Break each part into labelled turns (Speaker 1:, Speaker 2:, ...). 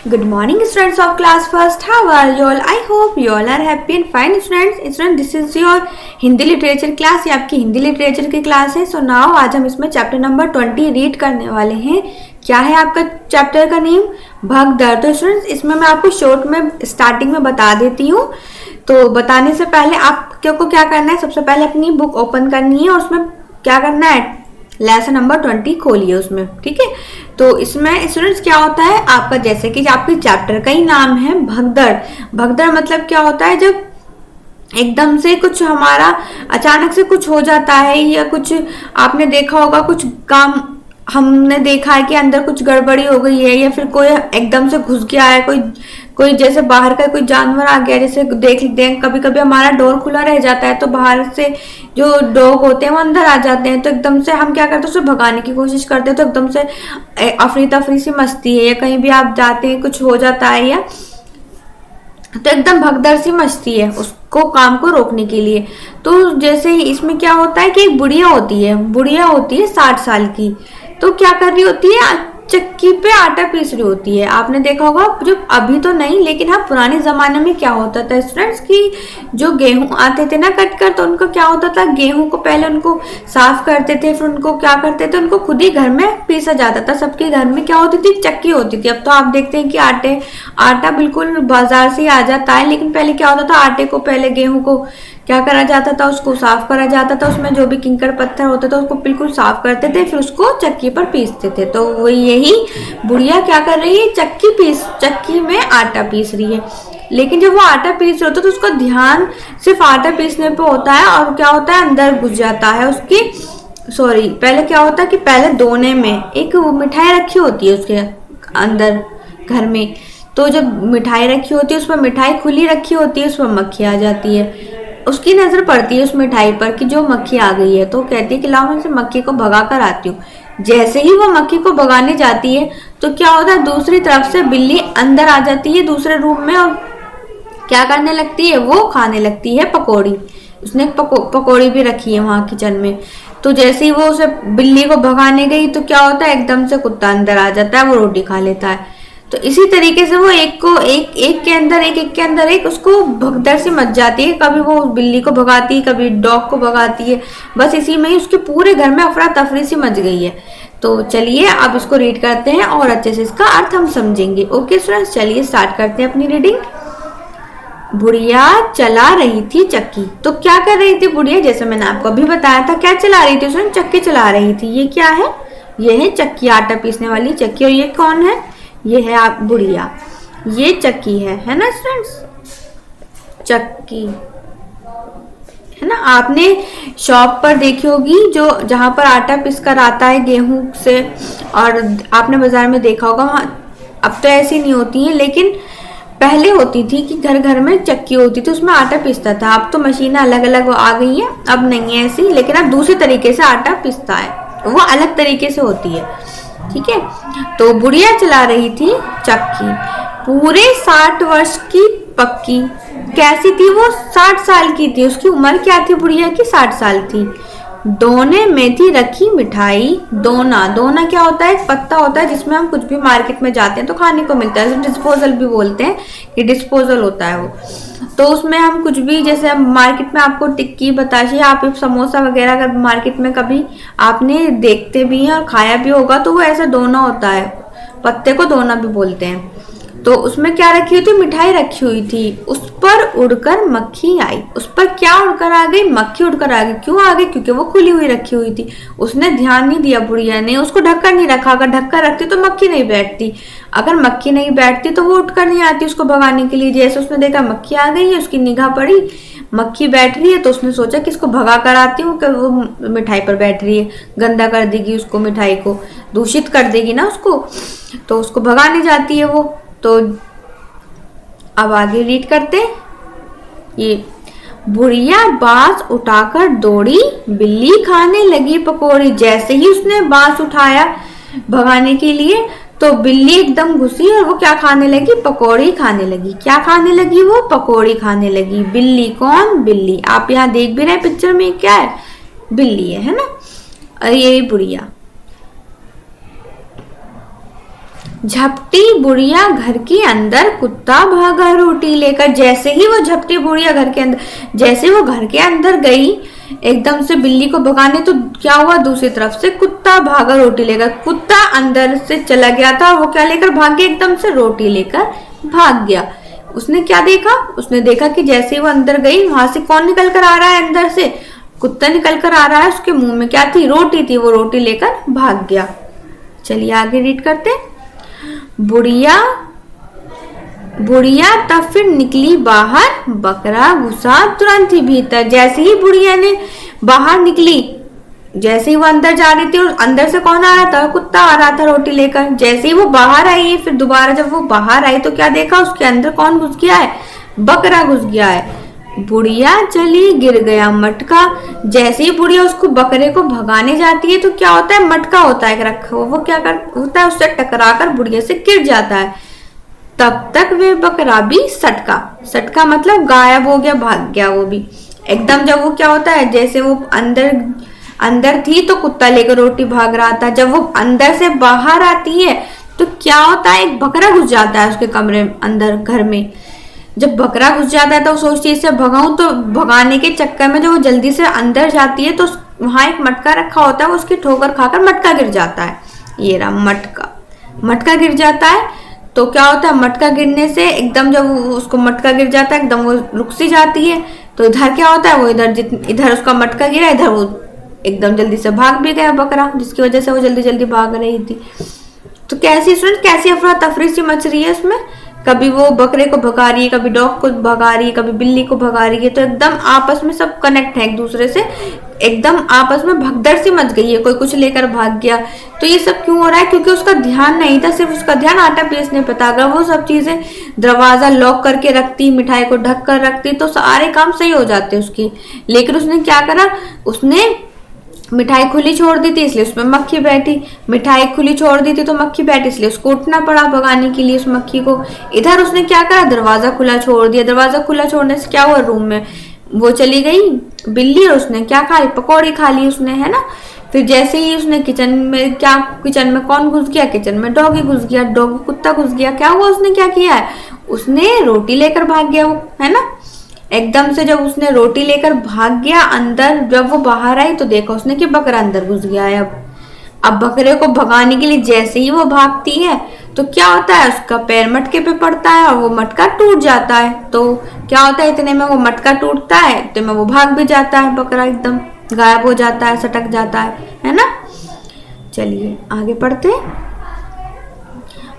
Speaker 1: Good morning, students of class first. How are you all? I hope you all are happy and fine, students. This is your Hindi literature class. ये आपकी Hindi literature की class है. So now आज हम इसमें chapter number 20 read करने वाले हैं. क्या है आपका चैप्टर का नेम? भगदड़. तो स्टूडेंट्स इसमें मैं आपको शॉर्ट में स्टार्टिंग में बता देती हूँ. तो बताने से पहले आपको क्या करना है, सबसे पहले अपनी बुक ओपन करनी है और उसमें क्या करना है, लेसन नंबर 20 खोलिए उसमें. ठीक है. तो इसमें स्टूडेंट्स क्या होता है आपका, जैसे कि आपके चैप्टर का ही नाम है भगदड़. भगदड़ मतलब क्या होता है, जब एकदम से कुछ हमारा अचानक से कुछ हो जाता है, या कुछ आपने देखा होगा, कुछ काम हमने देखा है कि अंदर कुछ गड़बड़ी हो गई है, या फिर कोई एकदम से घुस गया है, कोई जैसे बाहर का कोई जानवर आ गया. जैसे देख कभी कभी हमारा डोर खुला रह जाता है तो बाहर से जो डॉग होते हैं वो अंदर आ जाते हैं, तो एकदम से हम क्या करते हैं, उसे भगाने की कोशिश करते हैं. तो एकदम से अफरी तफरी सी मचती है, या कहीं भी आप जाते हैं कुछ हो जाता है, या तो एकदम भगदड़ सी मचती है उसको काम को रोकने के लिए. तो जैसे इसमें क्या होता है कि एक बुढ़िया होती है 60 साल की. तो क्या कर रही होती है, चक्की पे आटा पीस रही होती है. आपने देखा होगा, जो अभी तो नहीं लेकिन हाँ पुराने जमाने में क्या होता था स्टूडेंट्स की, जो गेहूं आते थे ना कट कर, तो उनको क्या होता था, गेहूं को पहले उनको साफ करते थे, फिर उनको क्या करते थे, उनको खुद ही घर में पीसा जाता था. सबके घर में क्या होती थी, चक्की होती थी. अब तो आप देखते हैं कि आटा बिल्कुल बाजार से आ जाता है, लेकिन पहले क्या होता था, आटे को पहले गेहूं को क्या करा जाता था, उसको साफ करा जाता था. उसमें जो भी कंकड़ पत्थर होते थे उसको बिल्कुल साफ करते थे, फिर उसको चक्की पर पीसते थे. तो वो यही बुढ़िया क्या कर रही है, चक्की में आटा पीस रही है. लेकिन जब वो आटा पीस रही होती है तो उसका ध्यान सिर्फ आटा पीसने पे होता है, और क्या होता है, अंदर घुस जाता है उसकी. पहले क्या होता है कि पहले दोने में एक मिठाई रखी होती है उसके अंदर घर में. तो जब मिठाई रखी होती है, उसमें मिठाई खुली रखी होती है, उसमें मक्खी आ जाती है. उसकी नजर पड़ती है उस मिठाई पर कि जो मक्खी आ गई है, तो कहती है कि लाओ मैं इसे मक्खी को भगा कर आती हूँ. जैसे ही वो मक्खी को भगाने जाती है तो क्या होता है, दूसरी तरफ से बिल्ली अंदर आ जाती है दूसरे रूम में, और क्या करने लगती है, वो खाने लगती है पकौड़ी. उसने पकौड़ी भी रखी है वहां किचन में. तो जैसे ही वो उसे बिल्ली को भगाने गई तो क्या होता है, एकदम से कुत्ता अंदर आ जाता है, वो रोटी खा लेता है. तो इसी तरीके से वो एक के अंदर एक उसको भगदड़ सी मच जाती है. कभी वो बिल्ली को भगाती है, कभी डॉग को भगाती है. बस इसी में ही उसके पूरे घर में अफरा तफरी सी मच गई है. तो चलिए अब इसको रीड करते हैं और अच्छे से इसका अर्थ हम समझेंगे. ओके स्टूडेंट्स, चलिए स्टार्ट करते हैं अपनी रीडिंग. बुढ़िया चला रही थी चक्की. तो क्या कर रही थी बुढ़िया, जैसे मैंने आपको अभी बताया था, क्या चला रही थी, उसने चक्की चला रही थी. ये क्या है, ये है चक्की, आटा पीसने वाली चक्की. और ये कौन है, ये है आप बुढ़िया. ये चक्की है ना स्टूडेंट्स, चक्की है ना. आपने शॉप पर देखी होगी, जो जहां पर आटा पीस कर आता है गेहूं से, और आपने बाजार में देखा होगा वहां. अब तो ऐसी नहीं होती है, लेकिन पहले होती थी कि घर घर में चक्की होती थी, उसमें आटा पीसता था. अब तो मशीनें अलग अलग आ गई हैं, अब नहीं है ऐसी, लेकिन अब दूसरे तरीके से आटा पीसता है, वो अलग तरीके से होती है. ठीक है. तो बुढ़िया चला रही थी चक्की, पूरे 60 वर्ष की पक्की. कैसी थी वो, 60 साल की थी. उसकी उम्र क्या थी बुढ़िया की, 60 साल थी. दोने में थी रखी मिठाई. दोना क्या होता है, एक पत्ता होता है जिसमें हम कुछ भी मार्केट में जाते हैं तो खाने को मिलता है, डिस्पोजल भी बोलते हैं, ये डिस्पोजल होता है वो. तो उसमें हम कुछ भी, जैसे मार्केट में आपको टिक्की बताशे, आप समोसा वगैरह अगर मार्केट में कभी आपने देखते भी हैं और खाया भी होगा, तो वो ऐसा दोना होता है, पत्ते को दोना भी बोलते हैं. तो उसमें क्या रखी हुई थी, मिठाई रखी हुई थी. उस पर उड़कर मक्खी आई. उस पर क्या उड़कर आ गई, मक्खी उड़कर आ गई. क्यों आ गई, क्योंकि वो खुली हुई रखी हुई थी. उसने ध्यान नहीं दिया बुढ़िया ने, उसको ढक्कन नहीं रखा. अगर ढक्कन रखती तो मक्खी नहीं बैठती. अगर मक्खी नहीं बैठती तो वो उठकर नहीं आती उसको भगाने के लिए. जैसे उसने देखा मक्खी आ गई है, उसकी निगाह पड़ी, मक्खी बैठ रही है, तो उसने सोचा कि इसको भगा कर आती हूँ, कि वो मिठाई पर बैठ रही है, गंदा कर देगी उसको, मिठाई को दूषित कर देगी ना उसको. तो उसको भगाने जाती है वो. तो अब आगे रीड करते. ये बुढ़िया बांस उठाकर दौड़ी, बिल्ली खाने लगी पकौड़ी. जैसे ही उसने बांस उठाया भगाने के लिए, तो बिल्ली एकदम घुसी और वो क्या खाने लगी, पकौड़ी खाने लगी. क्या खाने लगी, वो पकौड़ी खाने लगी. बिल्ली कौन, बिल्ली आप यहाँ देख भी रहे पिक्चर में, क्या है, बिल्ली है ना. ये बुढ़िया. झपटी बुढ़िया घर के अंदर, कुत्ता भागा रोटी लेकर। जैसे ही वो झपटी बुढ़िया घर के अंदर, जैसे वो घर के अंदर गई एकदम से बिल्ली को भगाने, तो क्या हुआ, दूसरी तरफ से कुत्ता भागा रोटी लेकर। कुत्ता अंदर से चला गया था, वो क्या लेकर भाग गया, एकदम से रोटी लेकर भाग गया। उसने क्या देखा, उसने देखा कि जैसे ही वो अंदर गई, वहां से कौन निकल कर आ रहा है, अंदर से कुत्ता निकल कर आ रहा है। उसके मुंह में क्या थी, रोटी थी, वो रोटी लेकर भाग गया। चलिए आगे रीड करते। बुढ़िया बुढ़िया तब फिर निकली बाहर, बकरा घुसा तुरंत ही भीतर। जैसे ही बुढ़िया ने बाहर निकली, जैसे ही वो अंदर जा रही थी, और अंदर से कौन आ रहा था, कुत्ता आ रहा था रोटी लेकर। जैसे ही वो बाहर आई, फिर दोबारा जब वो बाहर आई तो क्या देखा, उसके अंदर कौन घुस गया है, बकरा घुस गया है। बुढ़िया चली, गिर गया मटका। जैसे ही बुढ़िया उसको बकरे को भगाने जाती है तो क्या होता है, मटका होता है रखा हुआ, वो क्या कर होता है, उससे टकराकर बुढ़िया से गिर जाता है। तब तक वे बकरा भी सटका मतलब गायब हो गया, भाग गया वो भी एकदम। जब वो क्या होता है, जैसे वो अंदर थी तो कुत्ता लेकर रोटी भाग रहा था, जब वो अंदर से बाहर आती है तो क्या होता है, एक बकरा घुस जाता है उसके कमरे अंदर, घर में। जब बकरा घुस जाता है तो वो सोचती है इससे भगाऊं, तो भगाने के चक्कर में जब वो जल्दी से अंदर जाती है तो वहां एक मटका रखा होता है, उसकी ठोकर खाकर मटका गिर जाता है। ये रहा मटका गिर जाता है। तो क्या होता है, मटका गिरने से एकदम जब उसको मटका गिर जाता है, एकदम वो रुक सी जाती है। तो इधर क्या होता है, वो इधर उसका मटका गिरा, इधर वो एकदम जल्दी से भाग भी गया बकरा, जिसकी वजह से वो जल्दी जल्दी भाग रही थी। तो कैसी अफरा तफरी सी मच रही है इसमें, कभी वो बकरे को भगा रही है, कभी डॉग को भगा रही है, कभी बिल्ली को भगा रही है। तो एकदम आपस में सब कनेक्ट है एक दूसरे से, एकदम आपस में भगदड़ सी मच गई है, कोई कुछ लेकर भाग गया। तो ये सब क्यों हो रहा है, क्योंकि उसका ध्यान नहीं था, सिर्फ उसका ध्यान आटा पीसने पे था। अगर वो सब चीजें दरवाजा लॉक करके रखती, मिठाई को ढक कर रखती, तो सारे काम सही हो जाते उसकी। लेकिन उसने क्या करा, उसने मिठाई खुली छोड़ दी थी, इसलिए उसमें मक्खी बैठी। मिठाई खुली छोड़ दी थी तो मक्खी बैठी, इसलिए उसको उठना पड़ा भगाने के लिए उस मक्खी को। इधर उसने क्या करा, दरवाजा खुला छोड़ दिया। दरवाजा खुला छोड़ने से क्या हुआ, रूम में वो चली गई बिल्ली, और उसने क्या खा ली, पकौड़ी खा ली उसने, है ना। फिर जैसे ही उसने किचन में कौन घुस गया, किचन में डॉगी घुस गया, डॉगी कुत्ता घुस गया। क्या हुआ, उसने क्या किया है, उसने रोटी लेकर भाग गया वो, है ना। एकदम से जब उसने रोटी लेकर भाग गया अंदर, जब वो बाहर आई तो देखा उसने कि बकरा अंदर घुस गया है। अब बकरे को भगाने के लिए जैसे ही वो भागती है तो क्या होता है, उसका पैर मटके पे पड़ता है और वो मटका टूट जाता है। तो क्या होता है, इतने में वो मटका टूटता है, इतने में वो भाग भी जाता है, बकरा एकदम गायब हो जाता है, सटक जाता है ना। चलिए आगे पढ़ते हैं।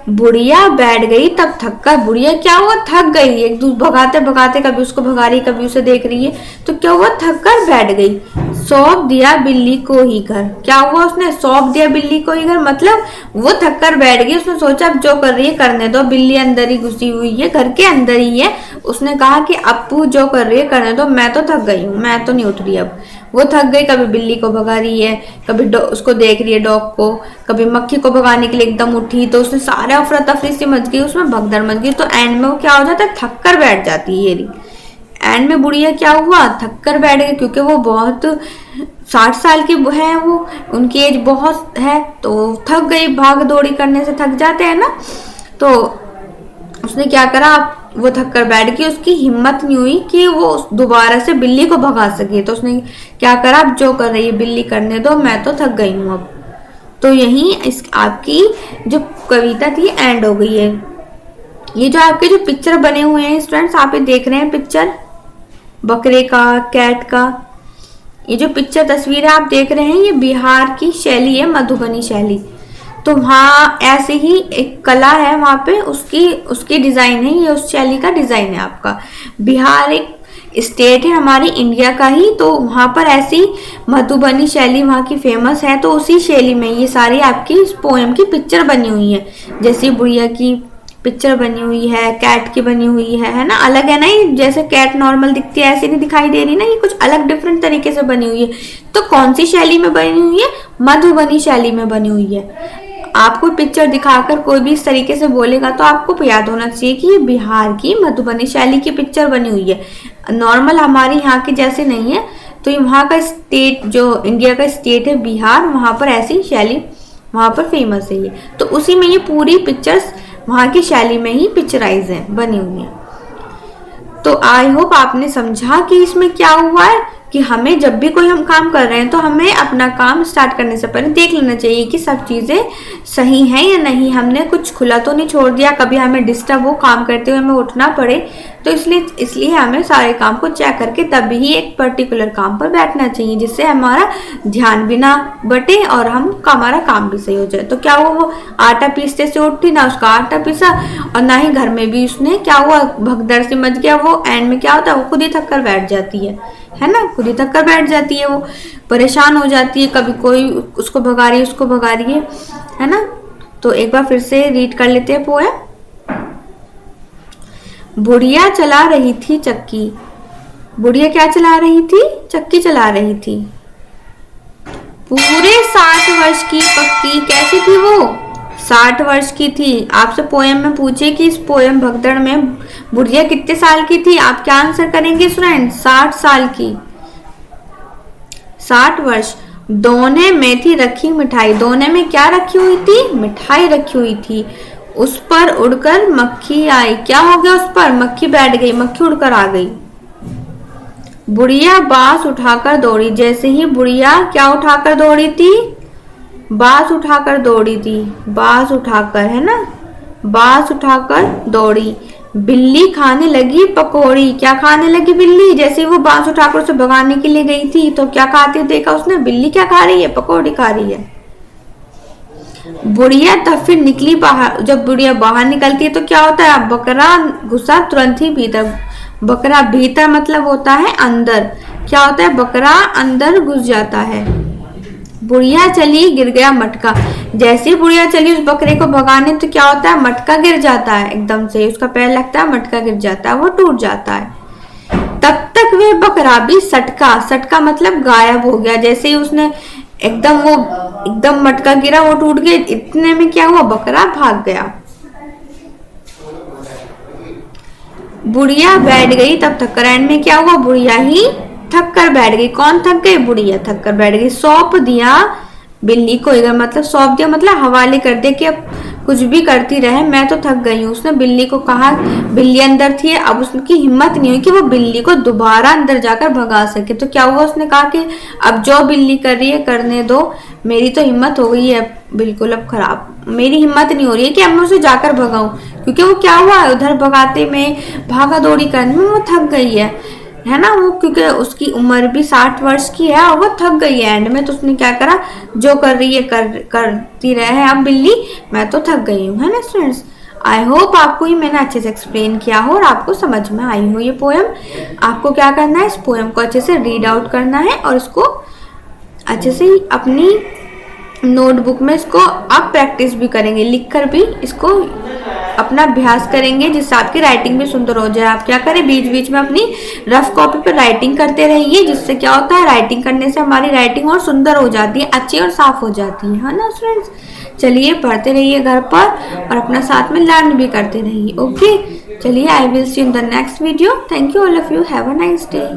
Speaker 1: बुढ़िया बैठ गई तब थककर, बुढ़िया क्या हुआ, थक गई, एक दूसरे भगाते भगाते, कभी उसको भगा रही कभी उसे देख रही है, तो क्या हुआ, थक कर बैठ गई। सौंप दिया बिल्ली को ही घर, क्या हुआ, उसने सौंप दिया बिल्ली को ही घर, मतलब वो थक कर बैठ गई। उसने सोचा अब जो कर रही है करने दो, बिल्ली अंदर ही घुसी हुई है, घर के अंदर ही है। उसने कहा कि अप्पू जो कर रही है करने दो, मैं तो थक गई हूँ, मैं तो नहीं उठ रही अब। वो थक गई, कभी बिल्ली को भगा रही है, कभी उसको देख रही है डॉग को, कभी मक्खी को भगाने के लिए एकदम उठी, तो उसने सारे अफरा तफरी से मच गई, उसमें भगदड़ मच गई। तो एंड में वो क्या हो जाता है, थक कर बैठ जाती है। ये एंड में बुढ़िया क्या हुआ, थक कर बैठ गई, क्योंकि वो बहुत 60 साल की है, वो उनकी एज बहुत है, तो थक गई, भाग दौड़ी करने से थक जाते हैं ना। तो उसने क्या करा, वो थक कर बैठ गई, उसकी हिम्मत नहीं हुई कि वो दोबारा से बिल्ली को भगा सके। तो उसने क्या करा, अब जो कर रही है बिल्ली करने दो, मैं तो थक गई हूँ अब। तो यही इस आपकी जो कविता थी एंड हो गई है। ये जो आपके जो पिक्चर बने हुए हैं स्टूडेंट्स, आप ये देख रहे हैं पिक्चर बकरे का, कैट का, ये जो पिक्चर तस्वीर है आप देख रहे हैं, ये बिहार की शैली है, मधुबनी शैली। तो वहाँ ऐसे ही एक कला है, वहाँ पे उसकी डिजाइन है, ये उस शैली का डिजाइन है आपका। बिहार एक स्टेट है हमारी इंडिया का ही, तो वहाँ पर ऐसी मधुबनी शैली वहाँ की फेमस है। तो उसी शैली में ये सारी आपकी इस पोएम की पिक्चर बनी हुई है। जैसे बुढ़िया की पिक्चर बनी हुई है, कैट की बनी हुई है ना, अलग है ना, ये जैसे कैट नॉर्मल दिखती है ऐसे नहीं दिखाई दे रही ना, ये कुछ अलग डिफरेंट तरीके से बनी हुई है। तो कौन सी शैली में बनी हुई है, मधुबनी शैली में बनी हुई है। आपको पिक्चर दिखाकर कोई भी इस तरीके से बोलेगा तो आपको याद होना चाहिए कि ये बिहार की मधुबनी शैली की पिक्चर बनी हुई है, नॉर्मल हमारी यहाँ की जैसे नहीं है। तो वहाँ का स्टेट, जो इंडिया का स्टेट है बिहार, वहाँ पर ऐसी शैली वहाँ पर फेमस है ये। तो उसी में ये पूरी पिक्चर्स वहाँ की शैली में ही पिक्चराइज है, बनी हुई है। तो आई होप आपने समझा कि इसमें क्या हुआ है कि हमें जब भी कोई हम काम कर रहे हैं तो हमें अपना काम स्टार्ट करने से पहले देख लेना चाहिए कि सब चीज़ें सही हैं या नहीं, हमने कुछ खुला तो नहीं छोड़ दिया, कभी हमें डिस्टर्ब हो काम करते हुए हमें उठना पड़े, तो इसलिए हमें सारे काम को चेक करके तभी ही एक पर्टिकुलर काम पर बैठना चाहिए, जिससे हमारा ध्यान भी ना बटे और हमारा काम भी सही हो जाए। तो क्या हुआ, वो आटा पीसते से उठी ना, उसका आटा पीसा और ना ही घर में भी उसने क्या हुआ भगदड़ से मच गया, वो एंड में क्या होता है वो खुद ही थक कर बैठ जाती है ना, खुद ही थक कर बैठ जाती है, वो परेशान हो जाती है, कभी कोई उसको भगा रही है उसको भगा रही है ना। तो एक बार फिर से रीड कर लेते हैं पोएम। बुढ़िया चला रही थी चक्की, बुढ़िया क्या चला रही थी, चक्की चला रही थी। पूरे 60 वर्ष की पक्की, कैसी थी वो, 60 वर्ष की थी। आपसे पोएम में पूछे कि इस पोएम भगदड़ में बुढ़िया कितने साल की थी, आप क्या आंसर करेंगे स्टूडेंट, 60 साल की, 60 वर्ष। दोने में थी रखी मिठाई, दोने में क्या रखी हुई थी, मिठाई रखी हुई थी। उस पर उड़कर मक्खी आई, क्या हो गया, उस पर मक्खी बैठ गई, मक्खी उड़कर आ गई। बुढ़िया बांस उठाकर दौड़ी, जैसे ही बुढ़िया क्या उठाकर दौड़ी थी, बांस उठाकर दौड़ी थी, बांस उठाकर, है ना, बांस उठाकर दौड़ी। बिल्ली खाने लगी पकौड़ी, क्या खाने लगी बिल्ली, जैसे वो बांस उठाकर उसे भगाने के लिए गई थी तो क्या खाते देखा उसने, बिल्ली क्या खा रही है, पकौड़ी खा रही है। बुढ़िया तब फिर निकली बाहर, जब बुढ़िया बाहर निकलती है तो क्या होता है, बकरा घुसा तुरंत ही भीतर, बकरा भीतर मतलब होता है अंदर, क्या होता है, बकरा अंदर घुस जाता है। बुढ़िया चली गिर गया मटका, जैसे ही बुढ़िया चली उस बकरे को भगाने तो क्या होता है, मटका गिर जाता है, एकदम से उसका पैर लगता है, मटका गिर जाता है, वो टूट जाता है। तब तक वे बकरा भी सटका, सटका मतलब गायब हो गया, जैसे ही उसने एकदम मटका गिरा वो टूट गया, इतने में क्या हुआ, बकरा भाग गया। बुढ़िया बैठ गई तब तक करंट में क्या हुआ, बुढ़िया ही थक कर बैठ गई, कौन थक गई, बुढ़िया थक कर बैठ गई। सौंप दिया बिल्ली को, इधर मतलब सौंप दिया मतलब हवाले कर दिया कि अब कुछ भी करती रहे, मैं तो थक गई हूँ। उसने बिल्ली को कहा, बिल्ली अंदर थी, अब उसकी हिम्मत नहीं हुई कि वो बिल्ली को दोबारा अंदर जाकर भगा सके, तो क्या हुआ, उसने कहा कि अब जो बिल्ली कर रही है करने दो, मेरी तो हिम्मत हो गई है बिल्कुल अब खराब, मेरी हिम्मत नहीं हो रही है कि अब मैं उसे जाकर भगाऊं, क्योंकि वो क्या हुआ, उधर भगाते में भागा दौड़ी करने में वो थक गई है ना, वो क्योंकि उसकी उम्र भी 60 वर्ष की है और वो थक गई है एंड में, तो उसने क्या करा, जो कर रही है करती रहे अब बिल्ली, मैं तो थक गई हूँ, है ना स्टूडेंट्स। आई होप आपको ही मैंने अच्छे से एक्सप्लेन किया हो और आपको समझ में आई हो ये पोएम। आपको क्या करना है, इस पोएम को अच्छे से रीड आउट करना है और इसको अच्छे से अपनी नोटबुक में इसको आप प्रैक्टिस भी करेंगे, लिखकर भी इसको अपना अभ्यास करेंगे, जिससे आपकी राइटिंग भी सुंदर हो जाए। आप क्या करें, बीच बीच में अपनी रफ कॉपी पर राइटिंग करते रहिए, जिससे क्या होता है, राइटिंग करने से हमारी राइटिंग और सुंदर हो जाती है, अच्छी और साफ हो जाती है ना स्टूडेंट्स। चलिए पढ़ते रहिए घर पर और अपना साथ में लर्न भी करते रहिए। ओके, चलिए, I will see in the next video. Thank you all of you, have a nice day.